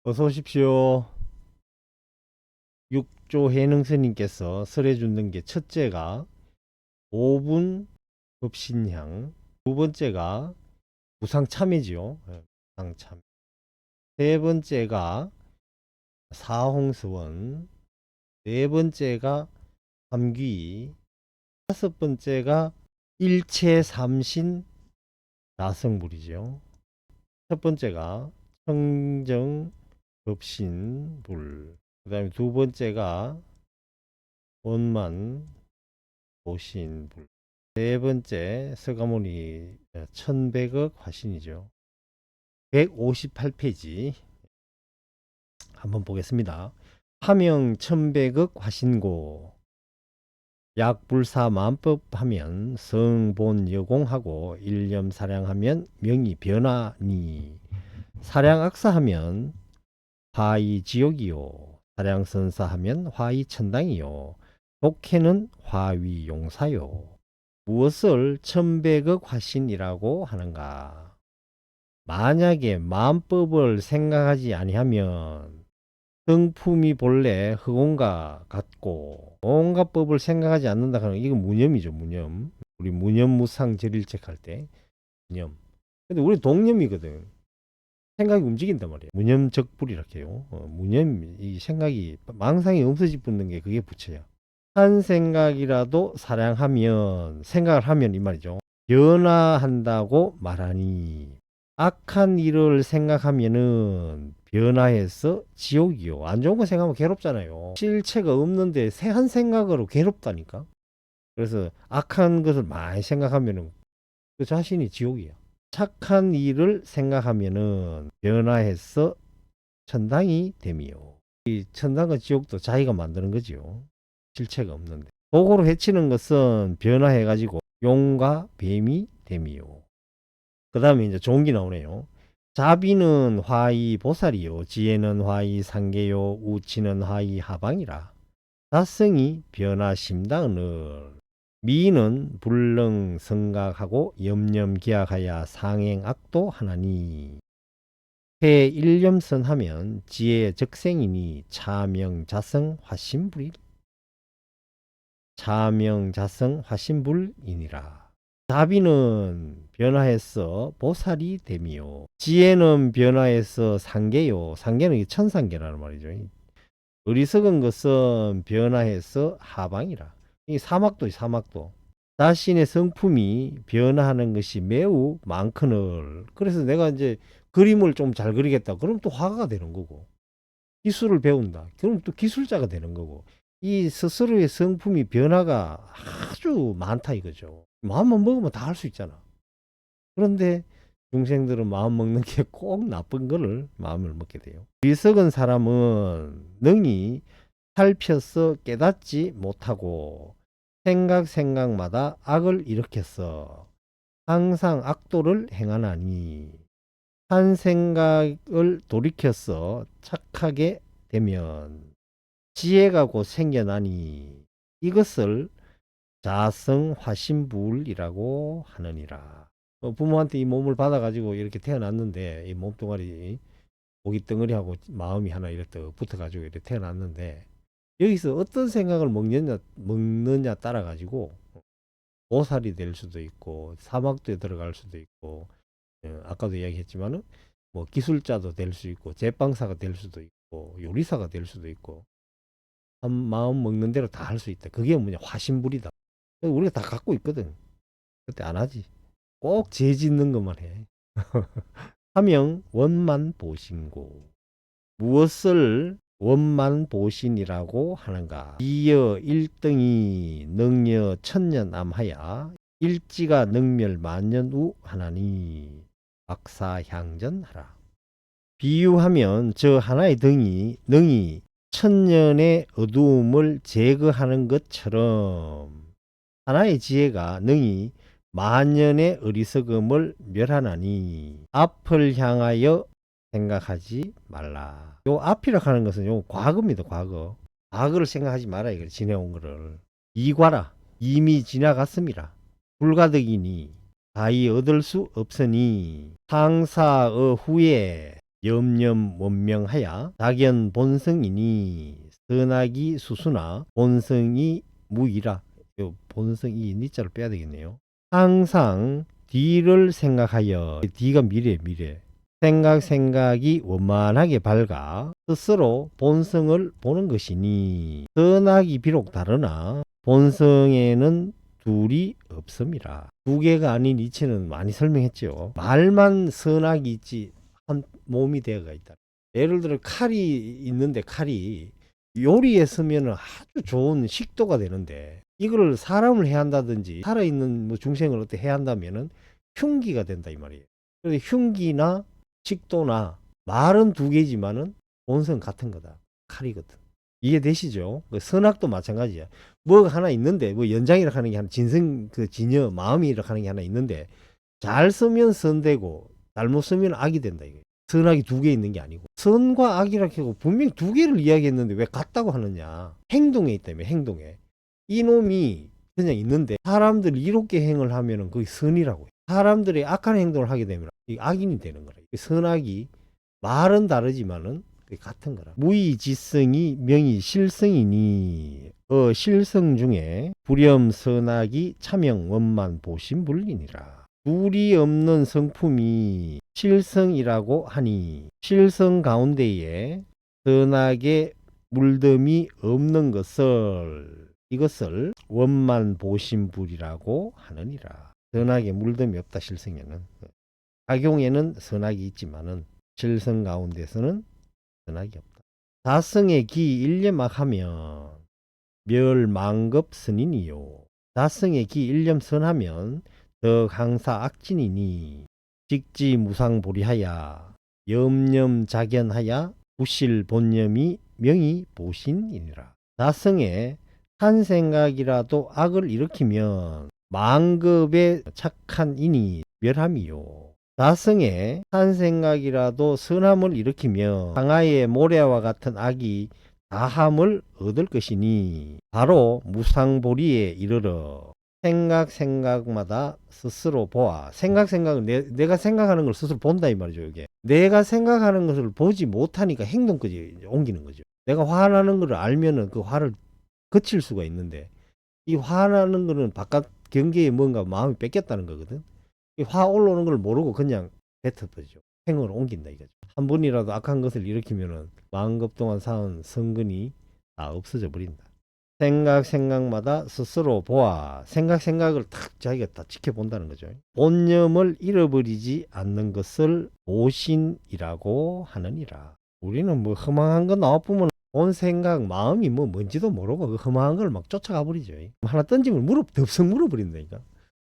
어서 오십시오. 육조 해능스님께서 설해 주는 게 첫째가 5분 급신향, 두 번째가 무상참이지요. 무상참. 세 번째가 사홍스원, 네 번째가 삼귀, 다섯 번째가 일체삼신 나성불이죠. 첫 번째가 청정 급신불, 그 다음에 두 번째가 원만 보신불, 네 번째 서가모니 1100억 화신이죠. 158페이지 한번 보겠습니다. 하명 1100억 화신고 약불사 만법 하면 성본 여공하고 일념 사량하면 명이 변하니 사량악사 하면 화이 지옥이요 사량선사 하면 화이 천당이요 독해는 화위 용사요. 무엇을 1100억 화신이라고 하는가? 만약에 만법을 생각하지 아니하면 성품이 본래 흑온과 같고 온갖 법을 생각하지 않는다 하는 이건 무념이죠. 무념. 우리 무념무상 절일책 할 때 무념. 근데 우리 동념이거든. 생각이 움직인단 말이에요. 무념적불이라고 해요. 무념, 이 생각이 망상이 없어지 붙는 게 그게 부처야. 한 생각이라도 사랑하면 생각을 하면 이 말이죠. 변화한다고 말하니 악한 일을 생각하면은 변화해서 지옥이요. 안 좋은 거 생각하면 괴롭잖아요. 실체가 없는데 한 생각으로 괴롭다니까. 그래서 악한 것을 많이 생각하면은 그 자신이 지옥이야. 착한 일을 생각하면은 변화해서 천당이 됨이요. 이 천당과 지옥도 자기가 만드는 거지요. 실체가 없는데. 도구로 해치는 것은 변화해가지고 용과 뱀이 됨이요. 그 다음에 이제 좋은 게 나오네요. 자비는 화이 보살이요. 지혜는 화이 상계요. 우치는 화이 하방이라. 자성이 변화심다은을. 미는 불능 성각하고 염념기약하야 상행악도 하나니. 해 일념선 하면 지혜의 적생이니 차명자성 화신불이 차명자성 화신불이니라. 자비는 변화해서 보살이 됨이요. 지혜는 변화해서 상계요. 상계는 천상계라는 말이죠. 어리석은 것은 변화해서 하방이라. 이 사막도 사막도. 자신의 성품이 변화하는 것이 매우 많거늘. 그래서 내가 이제 그림을 좀 잘 그리겠다. 그럼 또 화가가 되는 거고. 기술을 배운다. 그럼 또 기술자가 되는 거고. 이 스스로의 성품이 변화가 아주 많다 이거죠. 마음만 먹으면 다 할 수 있잖아. 그런데 중생들은 마음 먹는 게 꼭 나쁜 거를 마음을 먹게 돼요. 어리석은 사람은 능히 살펴서 깨닫지 못하고 생각마다 악을 일으켰어. 항상 악도를 행하나니 한 생각을 돌이켜서 착하게 되면 지혜가 곧 생겨나니 이것을 자성화신불이라고 하느니라. 부모한테 이 몸을 받아가지고 이렇게 태어났는데 이 몸뚱아리 고기 덩어리하고 마음이 하나 이렇게 붙어가지고 이렇게 태어났는데 여기서 어떤 생각을 먹느냐 따라 가지고 보살이 될 수도 있고 사막도에 들어갈 수도 있고 아까도 이야기했지만은 뭐 기술자도 될 수 있고 제빵사가 될 수도 있고 요리사가 될 수도 있고 한 마음 먹는 대로 다 할 수 있다. 그게 뭐냐 화신불이다. 우리가 다 갖고 있거든. 그때 안 하지. 꼭 죄 짓는 것만 해. 하명 원만 보신고 무엇을 원만 보신이라고 하는가? 이여 일등이 능여 천년 암하야 일지가 능멸 만년 우 하나니 박사향전하라. 비유하면 저 하나의 능이 천년의 어두움을 제거하는 것처럼 하나의 지혜가 능히 만년의 어리석음을 멸하나니 앞을 향하여 생각하지 말라. 요 앞이라고 하는 것은 요 과거입니다. 과거. 과거를 생각하지 마라. 이걸 지내온 거를. 이과라. 이미 지나갔습니다. 불가득이니 가히 얻을 수 없으니 상사의 후에 염염 원명하야 자견 본성이니 선악이 수수나 본성이 무이라. 요 본성이 니자를 빼야 되겠네요. 항상 뒤를 생각하여, 뒤가 미래. 생각이 원만하게 밝아 스스로 본성을 보는 것이니 선악이 비록 다르나 본성에는 둘이 없음이라. 두 개가 아닌 이치는 많이 설명했죠. 말만 선악이 있지 한 몸이 되어가 있다. 예를 들어 칼이 있는데 칼이 요리에 쓰면 아주 좋은 식도가 되는데 이걸 사람을 해한다든지 살아있는 뭐 중생을 어떻게 해한다면은 흉기가 된다 이 말이에요. 그래서 흉기나 식도나 말은 두 개지만은 본성 같은 거다. 칼이거든. 이해되시죠? 선악도 마찬가지야. 뭐 하나 있는데 뭐 연장이라 하는 게 하나 진성 그 진여 마음이라 하는 게 하나 있는데 잘 쓰면 선되고 잘못 쓰면 악이 된다 이게. 선악이 두 개 있는 게 아니고 선과 악이라 하고 분명히 두 개를 이야기했는데 왜 같다고 하느냐. 행동에 있다며 행동에. 이놈이 그냥 있는데 사람들이 이롭게 행을 하면은 그게 선이라고. 사람들이 악한 행동을 하게 되면 이 악인이 되는 거라. 선악이 말은 다르지만은 같은 거라. 무의지성이 명이 실성이니 실성 중에 불염 선악이 차명 원만 보신불리니라. 둘이 없는 성품이 실성이라고 하니 실성 가운데에 선악의 물덤이 없는 것을 이것을 원만 보신불이라고 하느니라. 선악의 물덤이 없다 실성에는. 작용에는 선악이 있지만은 실성 가운데서는 선악이 없다. 다성의 기 일념악하면 멸망급 선이니요. 다성의 기 일념 선하면 더 강사 악진이니 직지무상보리하야 염념자견하야 부실 본념이 명이 보신이니라. 다성에 한 생각이라도 악을 일으키면 망급의 착한 인이 멸함이요. 다성에 한 생각이라도 선함을 일으키며 상하의 모래와 같은 악이 다함을 얻을 것이니 바로 무상보리에 이르러 생각마다 스스로 보아. 생각을 내가 생각하는 걸 스스로 본다 이 말이죠. 이게 내가 생각하는 것을 보지 못하니까 행동까지 옮기는 거죠. 내가 화나는 걸 알면은 그 화를 그칠 수가 있는데 이 화나는 거는 바깥 경계에 뭔가 마음이 뺏겼다는 거거든. 이 화 올라오는 걸 모르고 그냥 뱉어버리죠. 행을 옮긴다 이거죠. 한 번이라도 악한 것을 일으키면은 마음급 동안 쌓은 성근이 다 없어져 버린다. 생각마다 스스로 보아. 생각을 탁 자기가 다 지켜본다는 거죠. 본념을 잃어버리지 않는 것을 오신이라고 하느니라. 우리는 뭐 허망한 거 나와보면 온 생각 마음이 뭐 뭔지도 모르고 그 허망한 걸 막 쫓아가 버리죠. 하나 던지면 덥석 물어버린다니까.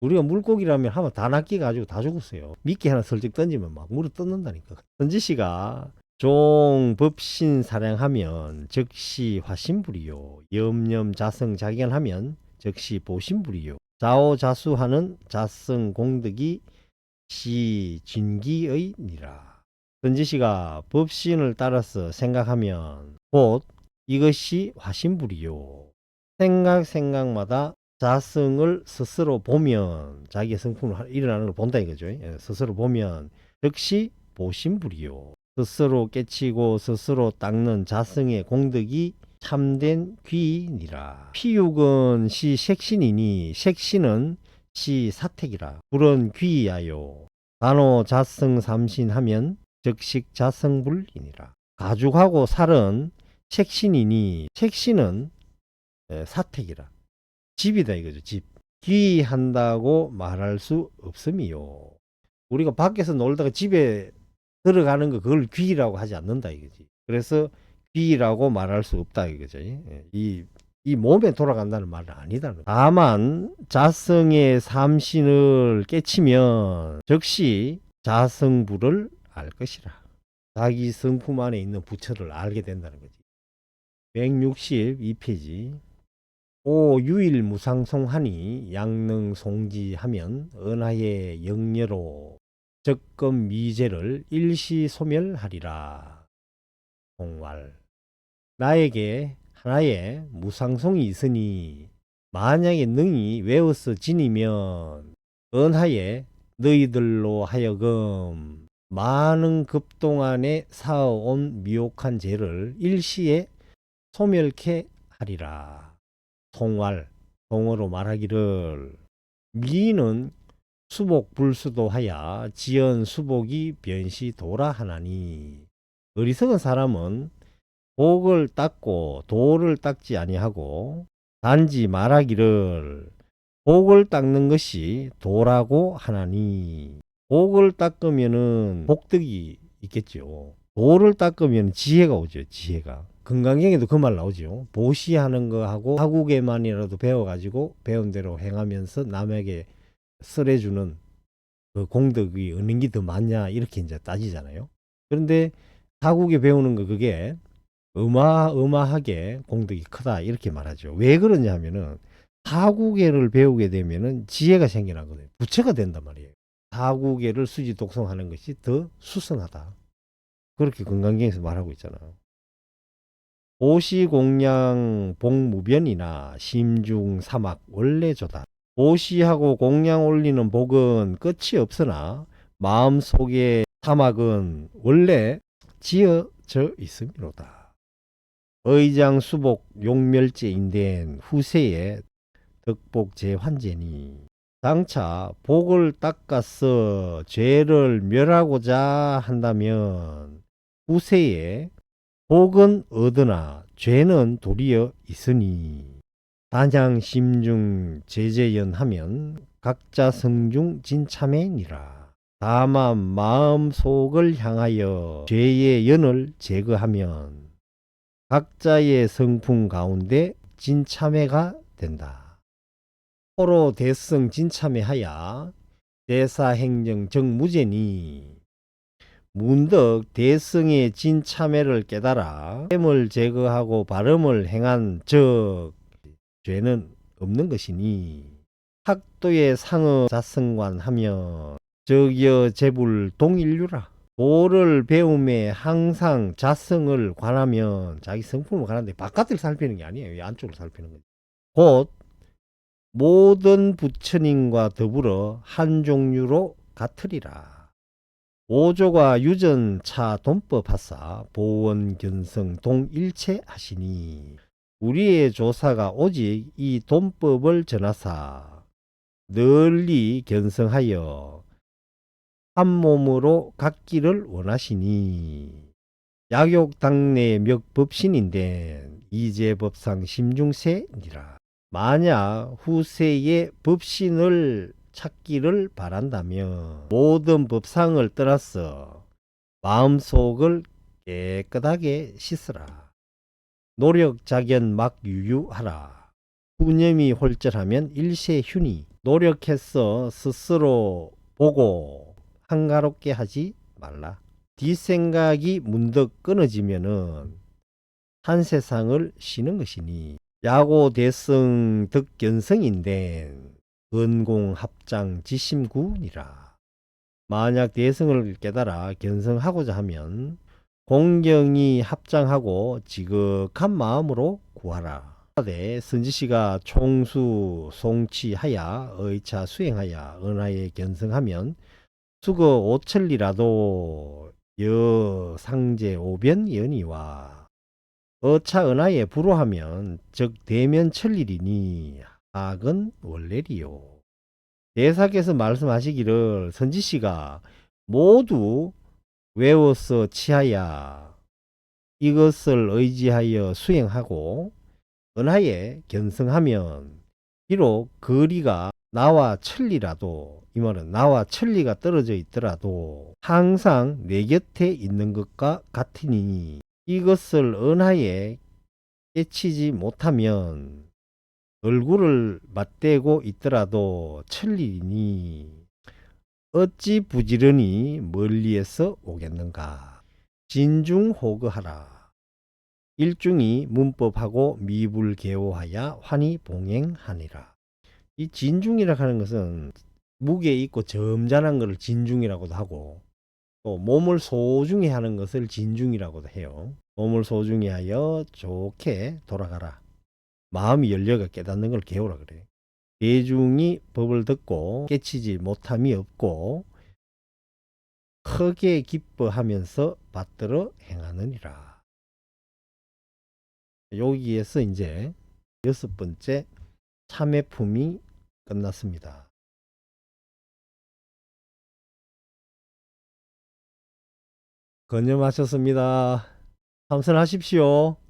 우리가 물고기라면 하면 다 낚여가지고 다 죽었어요. 미끼 하나 슬쩍 던지면 막 물어 뜯는다니까. 선지씨가 종법신 사량하면 즉시 화신불이요. 염염자성 자견하면 즉시 보신불이요. 자오자수하는 자성 공덕이 시 진기의니라. 선지씨가 법신을 따라서 생각하면 곧 이것이 화신불이요. 생각마다 자성을 스스로 보면 자기의 성품을 일어나는 걸 본다 이거죠. 스스로 보면 역시 보신불이요. 스스로 깨치고 스스로 닦는 자성의 공덕이 참된 귀니라. 피육은 시 색신이니 색신은 시 사택이라. 불은 귀야요. 단호 자성 삼신하면 적식 자성불이니라. 가죽하고 살은 색신이니 색신은 사택이라. 집이다 이거죠. 집. 귀한다고 말할 수 없음이요. 우리가 밖에서 놀다가 집에 들어가는 거 그걸 귀라고 하지 않는다 이거지. 그래서 귀라고 말할 수 없다 이거죠. 이 몸에 돌아간다는 말은 아니다. 다만 자성의 삼신을 깨치면 즉시 자성부를 알 것이라. 자기 성품 안에 있는 부처를 알게 된다는 거지. 162페이지. 오 유일무상송하니 양능송지하면 은하의 영녀로 적금 미제를 일시소멸하리라. 공왈. 나에게 하나의 무상송이 있으니 만약에 능히 외워서 지니면 은하에 너희들로 하여금 많은 급동안에 쌓아온 미혹한 죄를 일시에 소멸케 하리라. 통왈, 동어로 말하기를 미는 수복 불수도하야 지연 수복이 변시도라 하나니. 어리석은 사람은 복을 닦고 도를 닦지 아니하고 단지 말하기를 복을 닦는 것이 도라고 하나니. 복을 닦으면은 복덕이 있겠죠. 도를 닦으면 지혜가 오죠. 지혜가. 건강경에도 그 말 나오죠. 보시하는 거하고 타국에만이라도 배워가지고 배운 대로 행하면서 남에게 설해주는 그 공덕이 어느 게 더 많냐 이렇게 이제 따지잖아요. 그런데 타국에 배우는 거 그게 어마어마하게 공덕이 크다 이렇게 말하죠. 왜 그러냐 하면은 타국예를 배우게 되면은 지혜가 생겨나거든요. 부처가 된단 말이에요. 타국예를 수지 독송하는 것이 더 수성하다. 그렇게 건강경에서 말하고 있잖아요. 보시공양 복무변이나 심중사막 원래조다. 보시하고 공양 올리는 복은 끝이 없으나 마음속에 사막은 원래 지어져 있음이로다. 의장수복 용멸제인된 후세에 덕복제환제니. 장차 복을 닦아서 죄를 멸하고자 한다면 후세에 복은 얻으나 죄는 도리어 있으니. 단양 심중 제재연하면 각자 성중 진참해니라. 다만 마음속을 향하여 죄의 연을 제거하면 각자의 성품 가운데 진참회가 된다. 호로 대성 진참회하야 대사행정 정무제니. 문득 대성의 진참회를 깨달아 됨을 제거하고 발음을 행한 즉 죄는 없는 것이니. 학도의 상어 자성관 하면 적여 재불 동일류라. 도를 배움에 항상 자성을 관하면 자기 성품을 관하는데 바깥을 살피는 게 아니에요. 안쪽을 살피는 거죠. 곧 모든 부처님과 더불어 한 종류로 같으리라. 오조가 유전 차 돈법 하사 보원 견성 동일체 하시니. 우리의 조사가 오직 이 돈법을 전하사 널리 견성하여 한 몸으로 갖기를 원하시니. 약욕 당내 멱법신인데 이제법상 심중세니라. 만약 후세의 법신을 찾기를 바란다면 모든 법상을 떠나서 마음속을 깨끗하게 씻으라. 노력작연 막유유하라. 후념이 홀절하면 일세휴니. 노력해서 스스로 보고 한가롭게 하지 말라. 뒷생각이 문득 끊어지면은 한 세상을 쉬는 것이니. 야고대성 덕견성인데 근공합장 지심구니라. 만약 대성을 깨달아 견성하고자 하면 공경이 합장하고 지극한 마음으로 구하라. 선지시가 총수 송치하야 의차 수행하야 은하에 견성하면 수거 오천리라도 여상제 오변연이와 어차 은하에 불호하면 즉 대면 천리리니 악은 원래리요. 대사께서 말씀하시기를 선지시가 모두 외워서 치하야 이것을 의지하여 수행하고 은하에 견성하면 비록 거리가 나와 천리라도, 이 말은 나와 천리가 떨어져 있더라도 항상 내 곁에 있는 것과 같으니 이것을 은하에 깨치지 못하면 얼굴을 맞대고 있더라도 천리니 어찌 부지런히 멀리에서 오겠는가. 진중호거하라. 일중이 문법하고 미불개호하야 환히 봉행하니라. 이 진중이라 하는 것은 무게 있고 점잖은 것을 진중이라고도 하고 또 몸을 소중히 하는 것을 진중이라고도 해요. 몸을 소중히 하여 좋게 돌아가라. 마음이 열려가 깨닫는 걸 개호라 그래. 대중이 법을 듣고 깨치지 못함이 없고 크게 기뻐하면서 받들어 행하느니라. 여기에서 이제 여섯 번째 참회품이 끝났습니다. 건념하셨습니다. 참선하십시오.